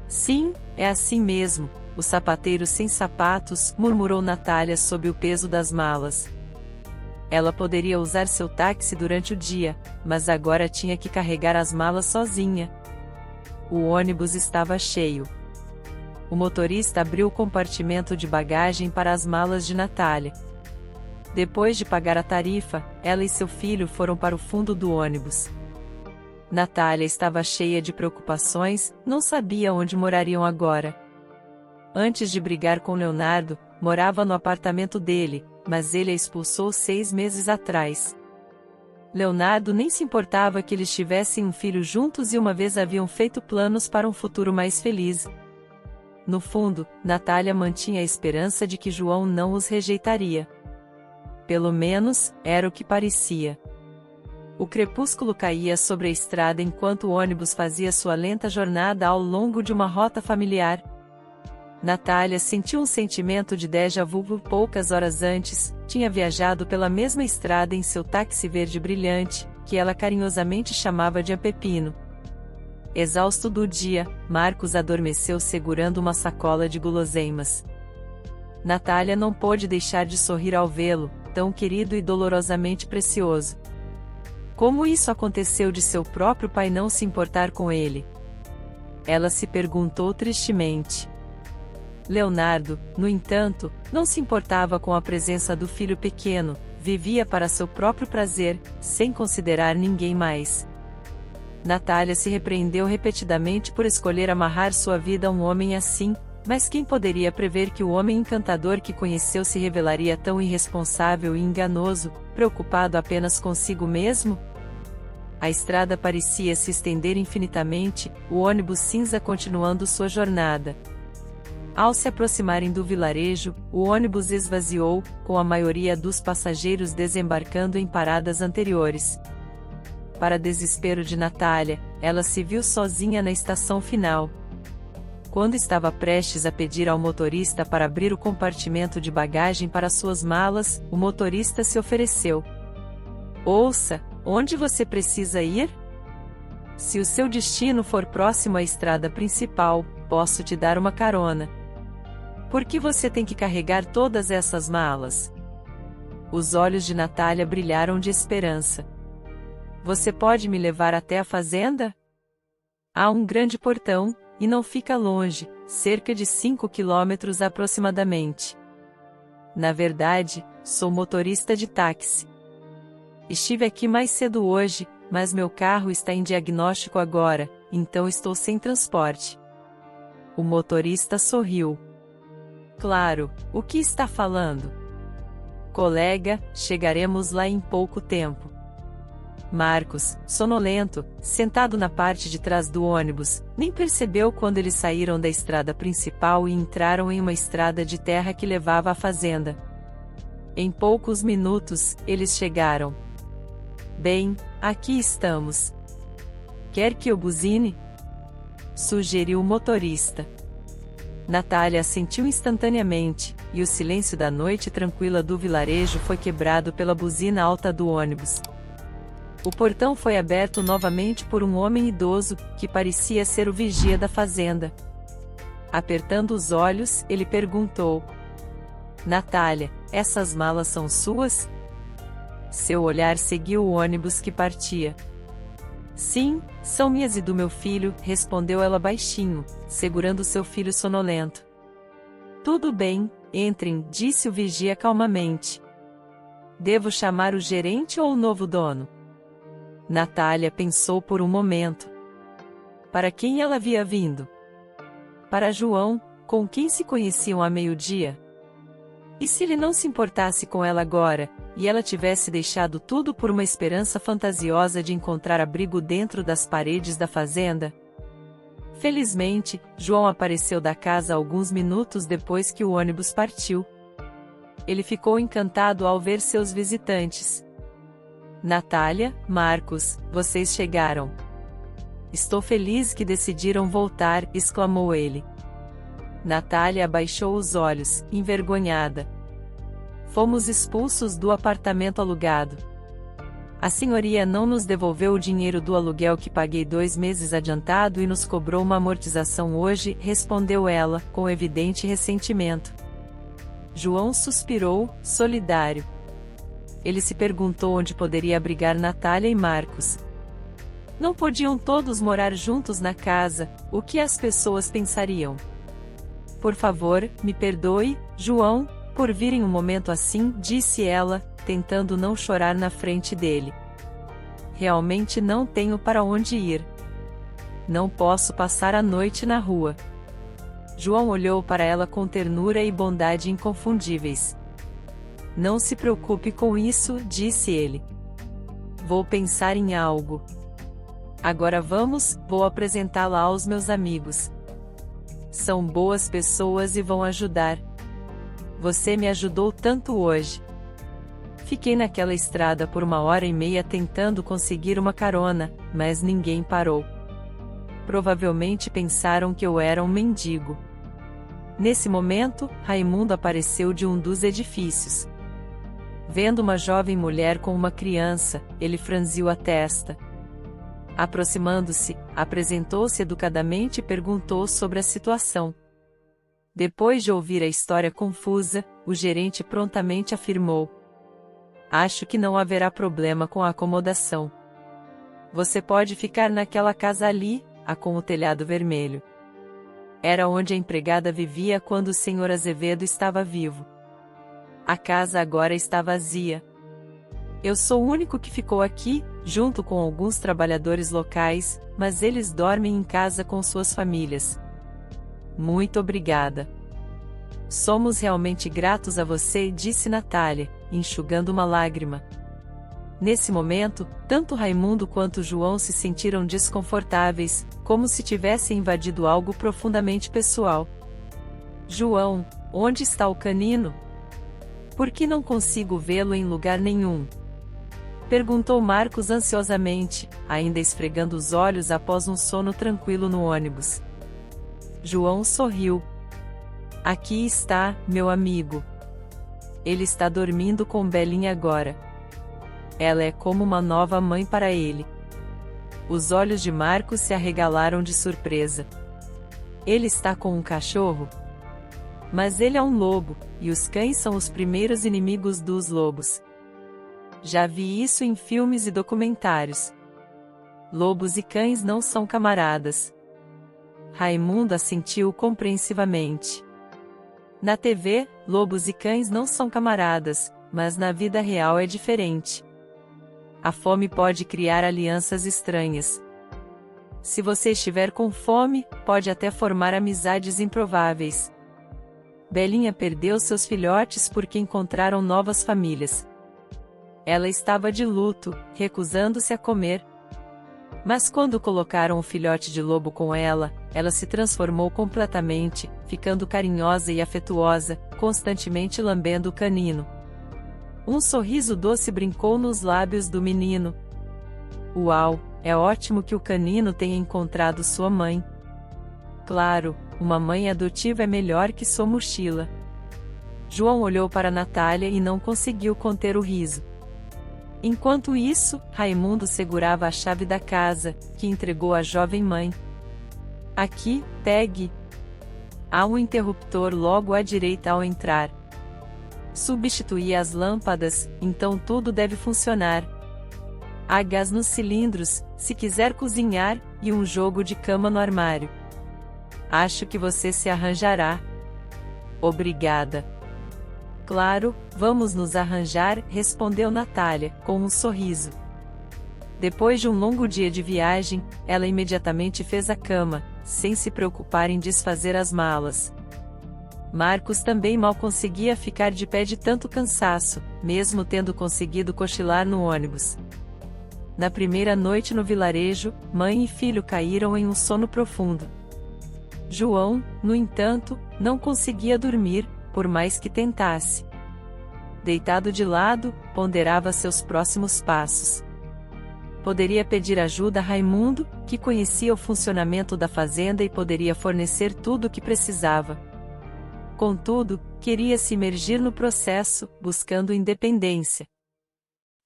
Sim, é assim mesmo, o sapateiro sem sapatos, murmurou Natália sob o peso das malas. Ela poderia usar seu táxi durante o dia, mas agora tinha que carregar as malas sozinha. O ônibus estava cheio. O motorista abriu o compartimento de bagagem para as malas de Natália. Depois de pagar a tarifa, ela e seu filho foram para o fundo do ônibus. Natália estava cheia de preocupações, não sabia onde morariam agora. Antes de brigar com Leonardo, morava no apartamento dele, mas ele a expulsou 6 meses atrás. Leonardo nem se importava que eles tivessem um filho juntos e uma vez haviam feito planos para um futuro mais feliz. No fundo, Natália mantinha a esperança de que João não os rejeitaria. Pelo menos, era o que parecia. O crepúsculo caía sobre a estrada enquanto o ônibus fazia sua lenta jornada ao longo de uma rota familiar. Natália sentiu um sentimento de déjà vu. Poucas horas antes, tinha viajado pela mesma estrada em seu táxi verde brilhante, que ela carinhosamente chamava de Pepino. Exausto do dia, Marcos adormeceu segurando uma sacola de guloseimas. Natália não pôde deixar de sorrir ao vê-lo, tão querido e dolorosamente precioso. Como isso aconteceu de seu próprio pai não se importar com ele? Ela se perguntou tristemente. Leonardo, no entanto, não se importava com a presença do filho pequeno, vivia para seu próprio prazer, sem considerar ninguém mais. Natália se repreendeu repetidamente por escolher amarrar sua vida a um homem assim, mas quem poderia prever que o homem encantador que conheceu se revelaria tão irresponsável e enganoso, preocupado apenas consigo mesmo? A estrada parecia se estender infinitamente, o ônibus cinza continuando sua jornada. Ao se aproximarem do vilarejo, o ônibus esvaziou, com a maioria dos passageiros desembarcando em paradas anteriores. Para desespero de Natália, ela se viu sozinha na estação final. Quando estava prestes a pedir ao motorista para abrir o compartimento de bagagem para suas malas, o motorista se ofereceu. Ouça, onde você precisa ir? Se o seu destino for próximo à estrada principal, posso te dar uma carona. Por que você tem que carregar todas essas malas? Os olhos de Natália brilharam de esperança. Você pode me levar até a fazenda? Há um grande portão, e não fica longe, cerca de 5 quilômetros aproximadamente. Na verdade, sou motorista de táxi. Estive aqui mais cedo hoje, mas meu carro está em diagnóstico agora, então estou sem transporte. O motorista sorriu. Claro, o que está falando? Colega, chegaremos lá em pouco tempo. Marcos, sonolento, sentado na parte de trás do ônibus, nem percebeu quando eles saíram da estrada principal e entraram em uma estrada de terra que levava à fazenda. Em poucos minutos, eles chegaram. Bem, aqui estamos. Quer que eu buzine? Sugeriu o motorista. Natália assentiu instantaneamente, e o silêncio da noite tranquila do vilarejo foi quebrado pela buzina alta do ônibus. O portão foi aberto novamente por um homem idoso, que parecia ser o vigia da fazenda. Apertando os olhos, ele perguntou: Natália, essas malas são suas? Seu olhar seguiu o ônibus que partia. Sim, são minhas e do meu filho, respondeu ela baixinho, segurando seu filho sonolento. Tudo bem, entrem, disse o vigia calmamente. Devo chamar o gerente ou o novo dono? Natália pensou por um momento. Para quem ela havia vindo? Para João, com quem se conheciam há meio-dia? E se ele não se importasse com ela agora, e ela tivesse deixado tudo por uma esperança fantasiosa de encontrar abrigo dentro das paredes da fazenda? Felizmente, João apareceu da casa alguns minutos depois que o ônibus partiu. Ele ficou encantado ao ver seus visitantes. Natália, Marcos, vocês chegaram. Estou feliz que decidiram voltar, exclamou ele. Natália abaixou os olhos, envergonhada. Fomos expulsos do apartamento alugado. A senhoria não nos devolveu o dinheiro do aluguel que paguei 2 meses adiantado e nos cobrou uma amortização hoje, respondeu ela, com evidente ressentimento. João suspirou, solidário. Ele se perguntou onde poderia abrigar Natália e Marcos. Não podiam todos morar juntos na casa, o que as pessoas pensariam? Por favor, me perdoe, João, por vir em um momento assim, disse ela, tentando não chorar na frente dele. Realmente não tenho para onde ir. Não posso passar a noite na rua. João olhou para ela com ternura e bondade inconfundíveis. Não se preocupe com isso, disse ele. Vou pensar em algo. Agora vamos, vou apresentá-la aos meus amigos. São boas pessoas e vão ajudar. Você me ajudou tanto hoje. Fiquei naquela estrada por 1h30 tentando conseguir uma carona, mas ninguém parou. Provavelmente pensaram que eu era um mendigo. Nesse momento, Raimundo apareceu de um dos edifícios. Vendo uma jovem mulher com uma criança, ele franziu a testa. Aproximando-se, apresentou-se educadamente e perguntou sobre a situação. Depois de ouvir a história confusa, o gerente prontamente afirmou: Acho que não haverá problema com a acomodação. Você pode ficar naquela casa ali, a com o telhado vermelho. Era onde a empregada vivia quando o Sr. Azevedo estava vivo. A casa agora está vazia. Eu sou o único que ficou aqui, junto com alguns trabalhadores locais, mas eles dormem em casa com suas famílias. Muito obrigada. Somos realmente gratos a você, disse Natália, enxugando uma lágrima. Nesse momento, tanto Raimundo quanto João se sentiram desconfortáveis, como se tivessem invadido algo profundamente pessoal. João, onde está o canino? Por que não consigo vê-lo em lugar nenhum? Perguntou Marcos ansiosamente, ainda esfregando os olhos após um sono tranquilo no ônibus. João sorriu. Aqui está, meu amigo. Ele está dormindo com Belinha agora. Ela é como uma nova mãe para ele. Os olhos de Marcos se arregalaram de surpresa. Ele está com um cachorro? Mas ele é um lobo, e os cães são os primeiros inimigos dos lobos. Já vi isso em filmes e documentários. Lobos e cães não são camaradas. Raimundo assentiu compreensivamente. Na TV, lobos e cães não são camaradas, mas na vida real é diferente. A fome pode criar alianças estranhas. Se você estiver com fome, pode até formar amizades improváveis. Belinha perdeu seus filhotes porque encontraram novas famílias. Ela estava de luto, recusando-se a comer. Mas quando colocaram o filhote de lobo com ela, ela se transformou completamente, ficando carinhosa e afetuosa, constantemente lambendo o canino. Um sorriso doce brincou nos lábios do menino. Uau, é ótimo que o canino tenha encontrado sua mãe. Claro, uma mãe adotiva é melhor que sua mochila. João olhou para Natália e não conseguiu conter o riso. Enquanto isso, Raimundo segurava a chave da casa, que entregou à jovem mãe. Aqui, pegue. Há um interruptor logo à direita ao entrar. Substituí as lâmpadas, então tudo deve funcionar. Há gás nos cilindros, se quiser cozinhar, e um jogo de cama no armário. Acho que você se arranjará. Obrigada. Claro, vamos nos arranjar, respondeu Natália, com um sorriso. Depois de um longo dia de viagem, ela imediatamente fez a cama, sem se preocupar em desfazer as malas. Marcos também mal conseguia ficar de pé de tanto cansaço, mesmo tendo conseguido cochilar no ônibus. Na primeira noite no vilarejo, mãe e filho caíram em um sono profundo. João, no entanto, não conseguia dormir, por mais que tentasse. Deitado de lado, ponderava seus próximos passos. Poderia pedir ajuda a Raimundo, que conhecia o funcionamento da fazenda e poderia fornecer tudo o que precisava. Contudo, queria se imergir no processo, buscando independência.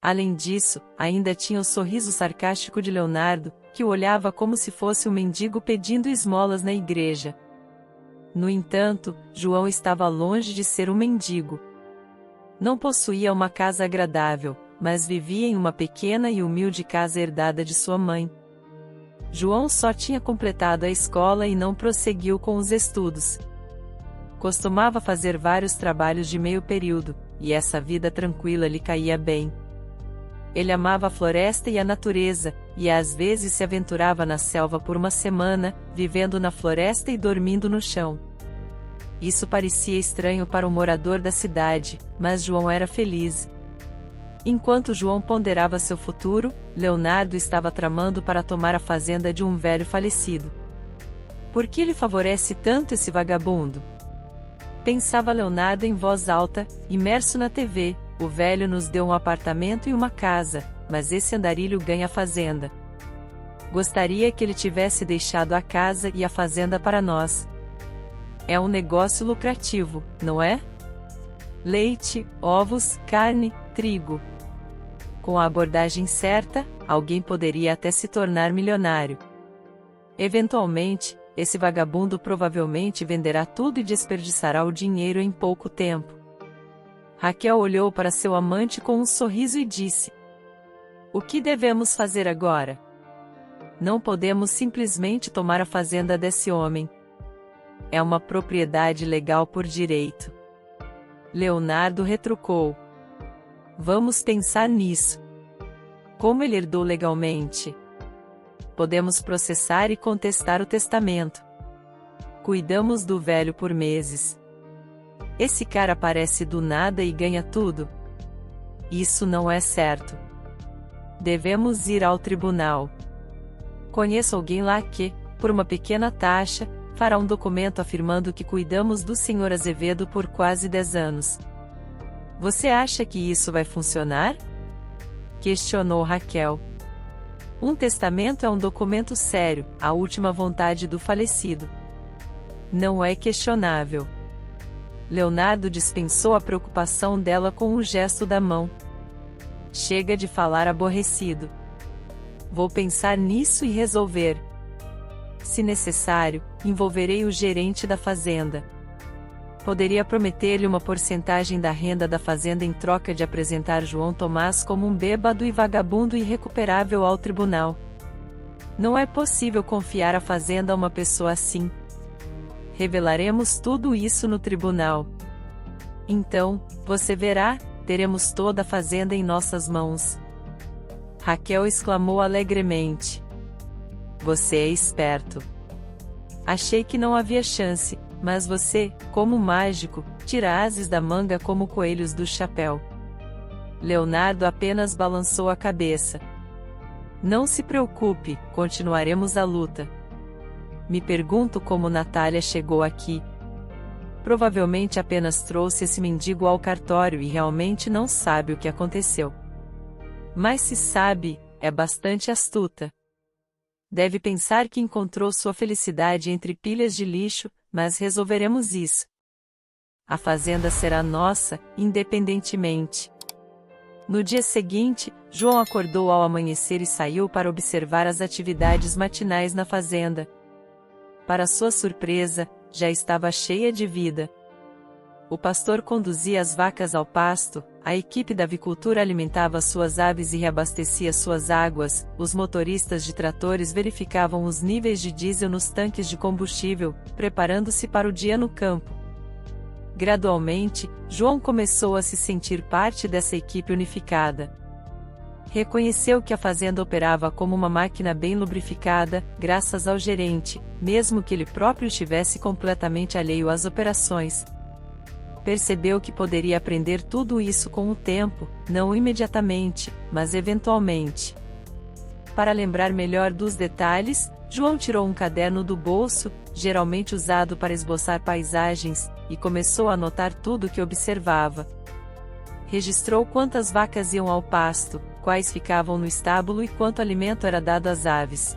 Além disso, ainda tinha o sorriso sarcástico de Leonardo, que o olhava como se fosse um mendigo pedindo esmolas na igreja. No entanto, João estava longe de ser um mendigo. Não possuía uma casa agradável, mas vivia em uma pequena e humilde casa herdada de sua mãe. João só tinha completado a escola e não prosseguiu com os estudos. Costumava fazer vários trabalhos de meio período, e essa vida tranquila lhe caía bem. Ele amava a floresta e a natureza, e às vezes se aventurava na selva por uma semana, vivendo na floresta e dormindo no chão. Isso parecia estranho para o morador da cidade, mas João era feliz. Enquanto João ponderava seu futuro, Leonardo estava tramando para tomar a fazenda de um velho falecido. Por que ele favorece tanto esse vagabundo? Pensava Leonardo em voz alta, imerso na TV. O velho nos deu um apartamento e uma casa, mas esse andarilho ganha a fazenda. Gostaria que ele tivesse deixado a casa e a fazenda para nós. É um negócio lucrativo, não é? Leite, ovos, carne, trigo. Com a abordagem certa, alguém poderia até se tornar milionário. Eventualmente, esse vagabundo provavelmente venderá tudo e desperdiçará o dinheiro em pouco tempo. Raquel olhou para seu amante com um sorriso e disse: O que devemos fazer agora? Não podemos simplesmente tomar a fazenda desse homem. É uma propriedade legal por direito. Leonardo retrucou: Vamos pensar nisso. Como ele herdou legalmente? Podemos processar e contestar o testamento. Cuidamos do velho por meses. Esse cara aparece do nada e ganha tudo. Isso não é certo. Devemos ir ao tribunal. Conheço alguém lá que, por uma pequena taxa, fará um documento afirmando que cuidamos do Sr. Azevedo por quase 10 anos. Você acha que isso vai funcionar? Questionou Raquel. Um testamento é um documento sério, a última vontade do falecido. Não é questionável. Leonardo dispensou a preocupação dela com um gesto da mão. Chega de falar aborrecido. Vou pensar nisso e resolver. Se necessário, envolverei o gerente da fazenda. Poderia prometer-lhe uma porcentagem da renda da fazenda em troca de apresentar João Tomás como um bêbado e vagabundo irrecuperável ao tribunal. Não é possível confiar a fazenda a uma pessoa assim. Revelaremos tudo isso no tribunal. Então, você verá, teremos toda a fazenda em nossas mãos. Raquel exclamou alegremente. Você é esperto. Achei que não havia chance, mas você, como mágico, tira ases da manga como coelhos do chapéu. Leonardo apenas balançou a cabeça. Não se preocupe, continuaremos a luta. Me pergunto como Natália chegou aqui. Provavelmente apenas trouxe esse mendigo ao cartório e realmente não sabe o que aconteceu. Mas se sabe, é bastante astuta. Deve pensar que encontrou sua felicidade entre pilhas de lixo, mas resolveremos isso. A fazenda será nossa, independentemente. No dia seguinte, João acordou ao amanhecer e saiu para observar as atividades matinais na fazenda. Para sua surpresa, já estava cheia de vida. O pastor conduzia as vacas ao pasto, a equipe da avicultura alimentava suas aves e reabastecia suas águas, os motoristas de tratores verificavam os níveis de diesel nos tanques de combustível, preparando-se para o dia no campo. Gradualmente, João começou a se sentir parte dessa equipe unificada. Reconheceu que a fazenda operava como uma máquina bem lubrificada, graças ao gerente, mesmo que ele próprio estivesse completamente alheio às operações. Percebeu que poderia aprender tudo isso com o tempo, não imediatamente, mas eventualmente. Para lembrar melhor dos detalhes, João tirou um caderno do bolso, geralmente usado para esboçar paisagens, e começou a anotar tudo o que observava. Registrou quantas vacas iam ao pasto, quais ficavam no estábulo e quanto alimento era dado às aves.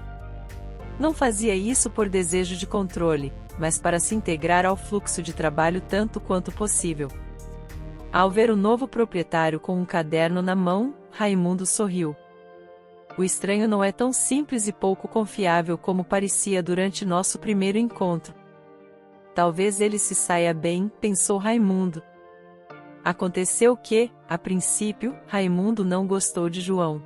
Não fazia isso por desejo de controle, mas para se integrar ao fluxo de trabalho tanto quanto possível. Ao ver o novo proprietário com um caderno na mão, Raimundo sorriu. O estranho não é tão simples e pouco confiável como parecia durante nosso primeiro encontro. Talvez ele se saia bem, pensou Raimundo. Aconteceu que, a princípio, Raimundo não gostou de João.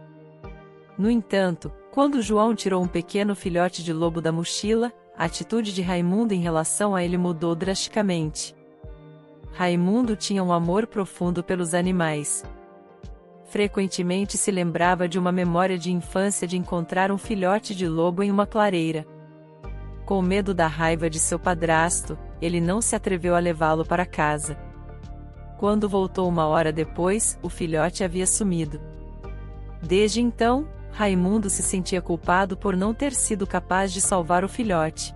No entanto, quando João tirou um pequeno filhote de lobo da mochila, a atitude de Raimundo em relação a ele mudou drasticamente. Raimundo tinha um amor profundo pelos animais. Frequentemente se lembrava de uma memória de infância de encontrar um filhote de lobo em uma clareira. Com medo da raiva de seu padrasto, ele não se atreveu a levá-lo para casa. Quando voltou 1 hora depois, o filhote havia sumido. Desde então, Raimundo se sentia culpado por não ter sido capaz de salvar o filhote.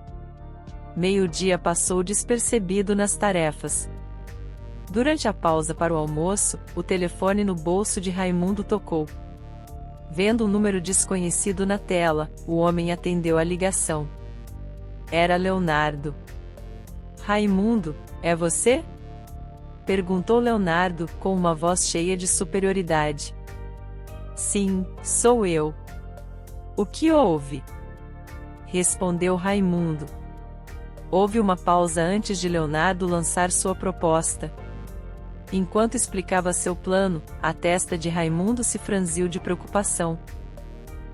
Meio-dia passou despercebido nas tarefas. Durante a pausa para o almoço, o telefone no bolso de Raimundo tocou. Vendo um número desconhecido na tela, o homem atendeu a ligação. Era Leonardo. Raimundo, é você? Perguntou Leonardo, com uma voz cheia de superioridade. Sim, sou eu. O que houve? Respondeu Raimundo. Houve uma pausa antes de Leonardo lançar sua proposta. Enquanto explicava seu plano, a testa de Raimundo se franziu de preocupação.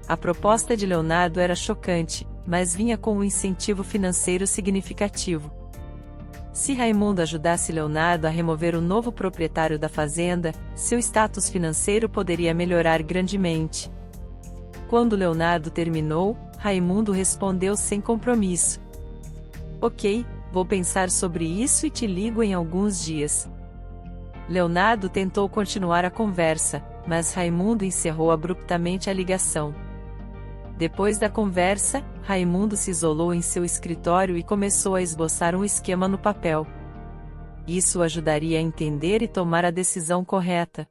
A proposta de Leonardo era chocante, mas vinha com um incentivo financeiro significativo. Se Raimundo ajudasse Leonardo a remover o novo proprietário da fazenda, seu status financeiro poderia melhorar grandemente. Quando Leonardo terminou, Raimundo respondeu sem compromisso. Ok, vou pensar sobre isso e te ligo em alguns dias. Leonardo tentou continuar a conversa, mas Raimundo encerrou abruptamente a ligação. Depois da conversa, Raimundo se isolou em seu escritório e começou a esboçar um esquema no papel. Isso o ajudaria a entender e tomar a decisão correta.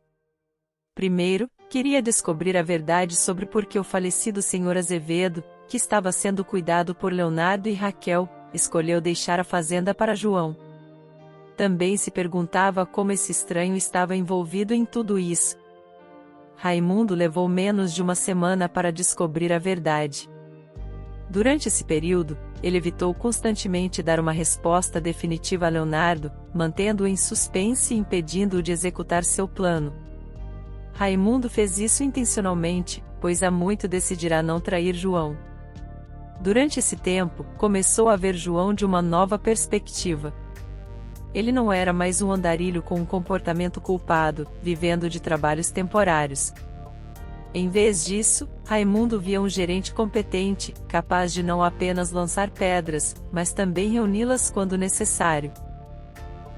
Primeiro, queria descobrir a verdade sobre por que o falecido Sr. Azevedo, que estava sendo cuidado por Leonardo e Raquel, escolheu deixar a fazenda para João. Também se perguntava como esse estranho estava envolvido em tudo isso. Raimundo levou menos de 1 semana para descobrir a verdade. Durante esse período, ele evitou constantemente dar uma resposta definitiva a Leonardo, mantendo-o em suspense e impedindo-o de executar seu plano. Raimundo fez isso intencionalmente, pois há muito decidirá não trair João. Durante esse tempo, começou a ver João de uma nova perspectiva. Ele não era mais um andarilho com um comportamento culpado, vivendo de trabalhos temporários. Em vez disso, Raimundo via um gerente competente, capaz de não apenas lançar pedras, mas também reuni-las quando necessário.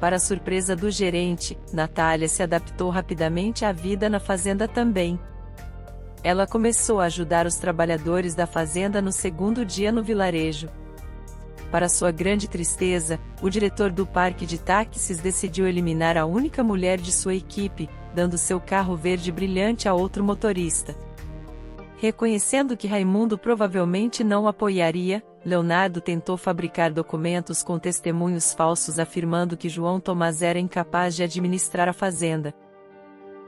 Para a surpresa do gerente, Natália se adaptou rapidamente à vida na fazenda também. Ela começou a ajudar os trabalhadores da fazenda no segundo dia no vilarejo. Para sua grande tristeza, o diretor do parque de táxis decidiu eliminar a única mulher de sua equipe, dando seu carro verde brilhante a outro motorista. Reconhecendo que Raimundo provavelmente não o apoiaria, Leonardo tentou fabricar documentos com testemunhos falsos afirmando que João Tomás era incapaz de administrar a fazenda.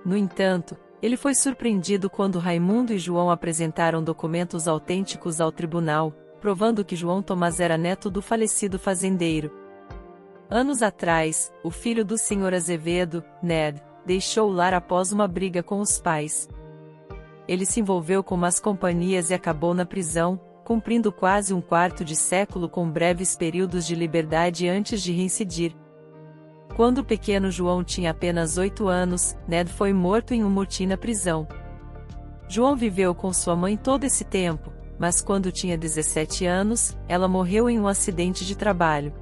No entanto, ele foi surpreendido quando Raimundo e João apresentaram documentos autênticos ao tribunal, provando que João Tomás era neto do falecido fazendeiro. Anos atrás, o filho do Sr. Azevedo, Ned, deixou o lar após uma briga com os pais. Ele se envolveu com más companhias e acabou na prisão, cumprindo quase um quarto de século com breves períodos de liberdade antes de reincidir. Quando o pequeno João tinha apenas 8 anos, Ned foi morto em um motim na prisão. João viveu com sua mãe todo esse tempo, mas quando tinha 17 anos, ela morreu em um acidente de trabalho.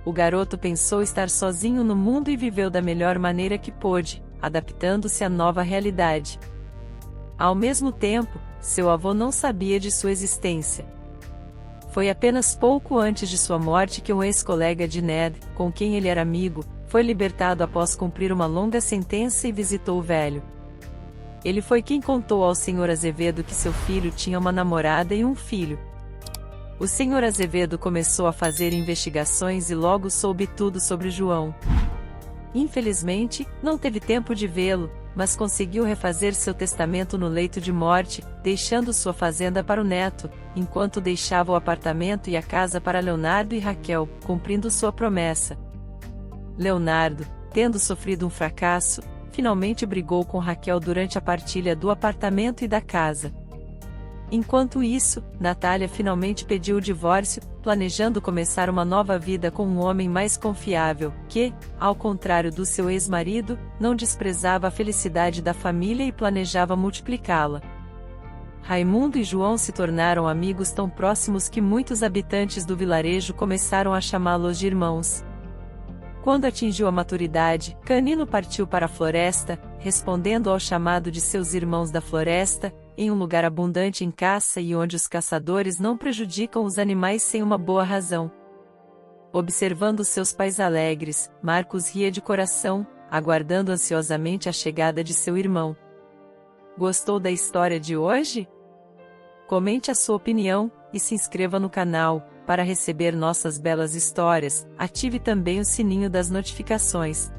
O garoto pensou estar sozinho no mundo e viveu da melhor maneira que pôde, adaptando-se à nova realidade. Ao mesmo tempo, seu avô não sabia de sua existência. Foi apenas pouco antes de sua morte que um ex-colega de Ned, com quem ele era amigo, foi libertado após cumprir uma longa sentença e visitou o velho. Ele foi quem contou ao Sr. Azevedo que seu filho tinha uma namorada e um filho. O Sr. Azevedo começou a fazer investigações e logo soube tudo sobre João. Infelizmente, não teve tempo de vê-lo, mas conseguiu refazer seu testamento no leito de morte, deixando sua fazenda para o neto, enquanto deixava o apartamento e a casa para Leonardo e Raquel, cumprindo sua promessa. Leonardo, tendo sofrido um fracasso, finalmente brigou com Raquel durante a partilha do apartamento e da casa. Enquanto isso, Natália finalmente pediu o divórcio, planejando começar uma nova vida com um homem mais confiável, que, ao contrário do seu ex-marido, não desprezava a felicidade da família e planejava multiplicá-la. Raimundo e João se tornaram amigos tão próximos que muitos habitantes do vilarejo começaram a chamá-los de irmãos. Quando atingiu a maturidade, Canino partiu para a floresta, respondendo ao chamado de seus irmãos da floresta, em um lugar abundante em caça e onde os caçadores não prejudicam os animais sem uma boa razão. Observando seus pais alegres, Marcos ria de coração, aguardando ansiosamente a chegada de seu irmão. Gostou da história de hoje? Comente a sua opinião, e se inscreva no canal, para receber nossas belas histórias. Ative também o sininho das notificações.